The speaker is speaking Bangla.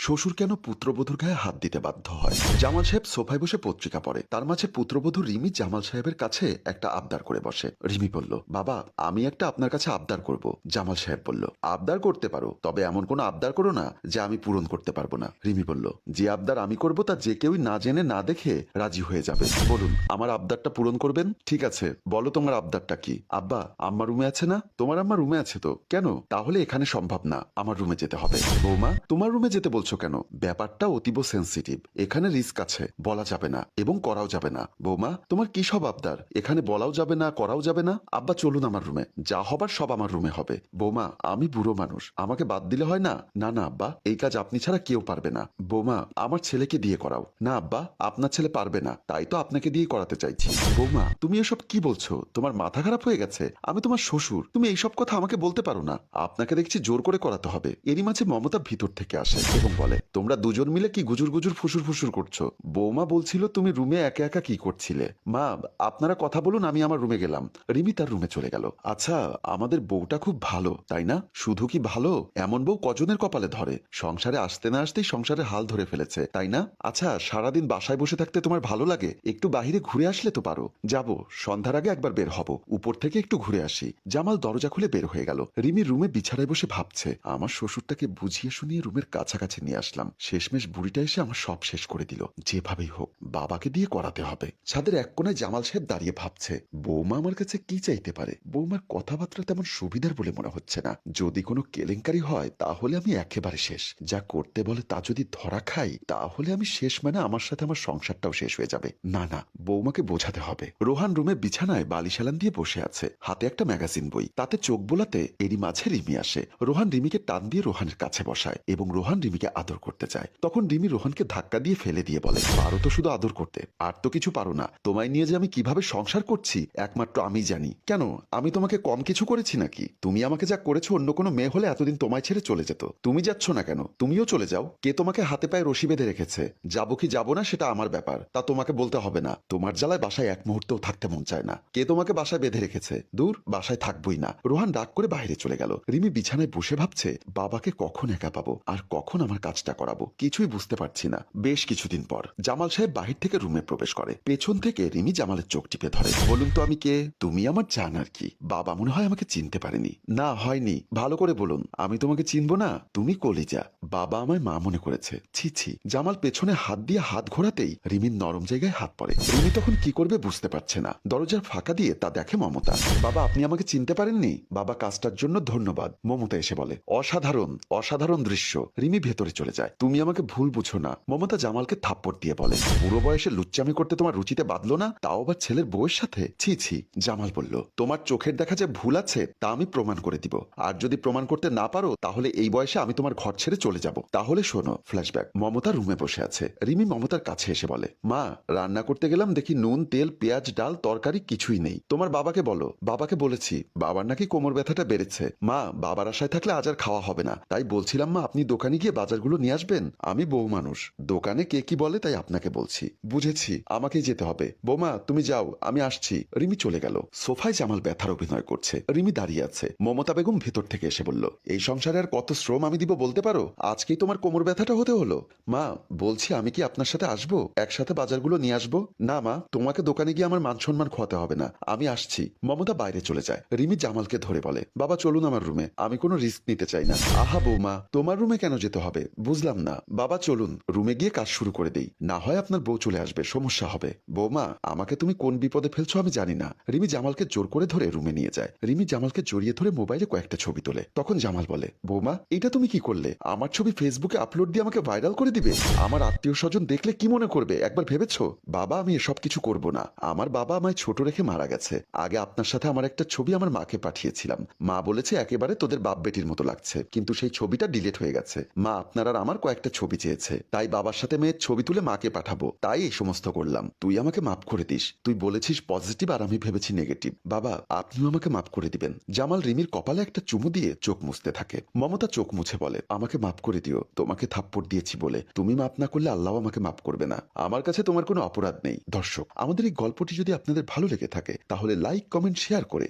শ্বশুর কেন পুত্রবধূর গায়ে হাত দিতে বাধ্য হয়? জামাল সাহেব সোফায় বসে পত্রিকা পড়ে। তার মাঝে পুত্রবধূ রিমি জামাল সাহেবের কাছে একটা আবদার করে বসে। রিমি বলল, বাবা আমি একটা আপনার কাছে আবদার করব। জামাল সাহেব বলল, আবদার করতে পারো, তবে এমন কোনো আবদার করো না যে আমি পূরণ করতে পারবো না। রিমি বলল, যে আবদার আমি করব তা যে কেউই না জেনে না দেখে রাজি হয়ে যাবে। বলুন আমার আবদারটা পূরণ করবেন? ঠিক আছে, বলো তোমার আবদারটা কি? আব্বা আম্মা রুমে আছে না? তোমার আম্মা রুমে আছে তো? কেন? তাহলে এখানে সম্ভব না, আমার রুমে যেতে হবে। বৌমা তোমার রুমে যেতে বলছো কেন? ব্যাপারটা অতীব সেন্সিটিভ, এখানে রিস্ক আছে, বলা যাবে না এবং করাও যাবে না। বৌমা তোমার কি সব আবদার? এখানে বলাও যাবে না, করাও যাবে না। আব্বা চলুন আমার রুমে, যা হবার সব আমার রুমে হবে। বৌমা আমি বুড়ো মানুষ, আমাকে বাদ দিলে হয় না? না না আব্বা, এই কাজ আপনি ছাড়া কেউ পারবে না। বৌমা আমার ছেলেকে দিয়ে করাও। না আব্বা, আপনার ছেলে পারবে না, তাই তো আপনাকে দিয়ে করাতে চাইছি। বৌমা তুমি এসব কি বলছো? তোমার মাথা খারাপ হয়ে গেছে? আমি তোমার শ্বশুর, তুমি এইসব কথা আমাকে বলতে পারো না। আপনাকে দেখছি জোর করে করাতে হবে। এরই মাঝে মমতা ভিতর থেকে আসে এবং বলে, তোমরা দুজন মিলে কি গুজুর গুজুর ফুসুর ফুসুর করছো? বৌমা বলছিল তুমি রুমে একা একা কি করছিলে। মা আপনারা কথা বলুন, আমি আমার রুমে গেলাম। রিমি তার রুমে চলে গেল। আচ্ছা আমাদের বউটা খুব ভালো তাই না? শুধু কি ভালো, এমন বউ কজনের কপালে ধরে? সংসারে আসতে না আসতেই সংসারে হাল ধরে ফেলেছে তাই না? আচ্ছা সারাদিন বাসায় বসে থাকতে তোমার ভালো লাগে? একটু বাহিরে ঘুরে আসলে তো পারো। যাবো, সন্ধ্যার আগে একবার বের হব, উপর থেকে একটু ঘুরে আসি। জামাল দরজা খুলে বের হয়ে গেল। রিমি রুমে বিছানায় বসে ভাবছে, আমার শ্বশুরটাকে বুঝিয়ে শুনিয়ে রুমের কাছাকাছি নিয়ে আসলাম, শেষমেশ বুড়িটা এসে আমার সব শেষ করে দিল। যেভাবেই হোক বাবাকে দিয়ে করাতে হবে। ছাদের এক কোনায় জামাল সাহেব দাঁড়িয়ে ভাবছে, বৌমা আমার কাছে কি চাইতে পারে? বৌমার কথাবার্তা তেমন সুবিধার বলে মনে হচ্ছে না। যদি কোনো কেলেঙ্কারি হয় তাহলে আমি একেবারে শেষ। যা করতে বলে তা যদি ধরা খাই তাহলে আমি শেষ, মানে আমার সাথে আমার সংসারটাও শেষ হয়ে যাবে। না না, বৌমাকে বোঝাতে হবে। রোহান রুমে বিছানায় বালিশালান দিয়ে বসে আছে, হাতে একটা ম্যাগাজিন বই। তাতে চোখ বোলাতে এরই মাঝে রিমি আসে। রোহান রিমিকে টান দিয়ে রোহানের কাছে বসায় এবং রোহান রিমিকে আদর করতে চায়। তখন রিমি রোহানকে ধাক্কা দিয়ে ফেলে দিয়ে বলে, পারো তো শুধু আদর করতে, আর তো কিছু পারো না। তোমায় নিয়ে যে আমি কিভাবে সংসার করছি একমাত্র আমি জানি। কেন আমি তোমাকে কম কিছু করেছি নাকি? তুমি আমাকে যা করেছো অন্য কোনো মেয়ে হলে এতদিন তোমায় ছেড়ে চলে যেত। তুমি যাচ্ছ না কেন? তুমিও চলে যাও। কে তোমাকে হাতে পায়ে রশি বেঁধে রেখেছে? যাবো কি যাবো না সেটা আমার ব্যাপার, তা তোমাকে বলতে হবে না। তোমার জ্বালায় বাসায় এক মুহূর্তেও থাকতে মন চায় না। কে তোমাকে বাসায় বেঁধে রেখেছে? দূর, বাসায় থাকবোই না। রোহান ডাক করে বাইরে চলে গেল। রিমি বিছানায় বসে ভাবছে, বাবাকে কখন একা পাবো আর কখন আমার কাজটা করাবো, কিছুই বুঝতে পারছি না। বেশ কিছুদিন পর জামাল সাহেব বাহির থেকে রুমে প্রবেশ করে। পেছন থেকে রিমি জামালের চোখ টিপে ধরে। বলুন তো আমি কে? তুমি আমার জান আর কি। বাবা মনে হয় আমাকে চিনতে পারেনি। না হয়নি, ভালো করে বলুন, আমি তোমাকে চিনবো না? তুমি কলিজা। বাবা আমায় মা মনে করেছে। ছি ছি। জামাল পেছনে হাত দিয়ে হাত ঘোরাতেই রিমির নরম জায়গায় হাত পড়ে। রিমি তখন কি করবে বুঝতে পারছে না। দরজার ফাঁকা দিয়ে তা দেখে মমতা। বাবা আপনি আমাকে চিনতে পারেননি? বাবা কাজটার জন্য ধন্যবাদ। মমতা এসে বলে, অসাধারণ অসাধারণ দৃশ্য। রিমি ভেতরে চলে যায়। তুমি আমাকে ভুল বুঝো না। মমতা জামালকে থাপ্পড় দিয়ে বলে, বুড়ো বয়সে লুচ্চামি করতে তোমার রুচিতে বাঁধলো না, তাও আবার ছেলের বউয়ের সাথে? ছি ছি। জামাল বলল, তোমার চোখের দেখা যে ভুল আছে তা আমি প্রমাণ করে দিব। আর যদি প্রমাণ করতে না পারো তাহলে এই বয়সে আমি তোমার ঘর ছেড়ে চলে যাব। তাহলে শোনো। ফ্ল্যাশব্যাক। মমতা রুমে বসে আছে। রিমি মমতার কাছে এসে বলে, মা রান্না করতে গেলাম, দেখি নুন তেল পেঁয়াজ ডাল তরকারি কিছুই নেই। তোমার বাবাকে বলো। বাবাকে বলেছি, বাবার নাকি কোমর ব্যথাটা বেড়েছে। মা বাবার আশায় থাকলে আজ আর খাওয়া হবে না, তাই বলছিলাম মা আপনি দোকানে গিয়ে বাজারগুলো নিয়ে আসবেন। আমি বউ মানুষ, দোকানে কে কি বলে তাই আপনাকে বলছি। বুঝেছি, আমাকেই যেতে হবে। বৌমা তুমি যাও, আমি আসছি। রিমি চলে গেল। সোফায় জামাল ব্যথার অভিনয় করছে। রিমি দাঁড়িয়ে আছে। মমতা বেগম ভেতর থেকে এসে বলল, এই সংসারে আর কত শ্রম আমি দিব বলতে পারো? আজকেই তোমার কোমর ব্যথাটা হতে হলো। মা বলছি আমি কি আপনার সাথে আসবো? একসাথে বাজারগুলো নিয়ে আসবো। না মা, তোমাকে দোকানে গিয়ে আমার মান সম্মান খোয়াতে হবে না, আমি আসছি। মমতা বাইরে চলে যায়। রিমি জামালকে ধরে বলে, বাবা চলুন আমার রুমে, আমি কোনো রিস্ক নিতে চাই না। আহা বৌমা, তোমার রুমে কেন যেতে হবে? বুঝলাম না। বাবা চলুন, রুমে গিয়ে কাজ শুরু করে দেই, না হয় আপনার বউ চলে আসবে, সমস্যা হবে। বৌমা আমাকে তুমি কোন বিপদে ফেলছো আমি জানি না। রিমি জামালকে জোর করে ধরে রুমে নিয়ে যায়। রিমি জামালকে জড়িয়ে ধরে মোবাইলে কয়েকটা ছবি তোলে। তখন জামাল বলে, বৌমা এটা তুমি কি করলে? আমার ছবি ফেসবুকে আপলোড দিয়ে আমাকে ভাইরাল করে দিবে? আমার আত্মীয় স্বজন দেখলে কি মনে করবে একবার ভেবেছো? বাবা আমি এসব কিছু করব না। আমার বাবা আমায় ছোট রেখে মারা গেছে। আগে আপনার সাথে আমার একটা ছবি আমার মাকে পাঠিয়েছিলাম। মা বলেছে একেবারে তোদের বাপ বেটির মতো লাগছে, কিন্তু সেই ছবিটা ডিলিট হয়ে গেছে। মা আপনার আর আমার কয়েকটা ছবি চেয়েছে, তাই বাবার সাথে মেয়ের ছবি তুলে মাকে পাঠাবো, তাই এই সমস্ত করলাম। তুই আমাকে মাফ করে দিস। তুই বলেছিস পজিটিভ আর আমি ভেবেছি নেগেটিভ। বাবা আপনিও আমাকে মাফ করে দিবেন। জামাল রিমির কপালে একটা চুমু দিয়ে চোখ মুছতে থাকে। মমতা চোখ মুছে বলে, আমাকে মাফ করে দিও, তোমাকে থাপ্পড় দিয়েছি বলে। তুমি মাফ না করলে আল্লাহ আমাকে মাফ করবে না। আমার কাছে তোমার কোনো অপরাধ নেই। দর্শক আমাদের এই গল্পটি যদি আপনাদের ভালো লেগে থাকে তাহলে লাইক কমেন্ট শেয়ার করে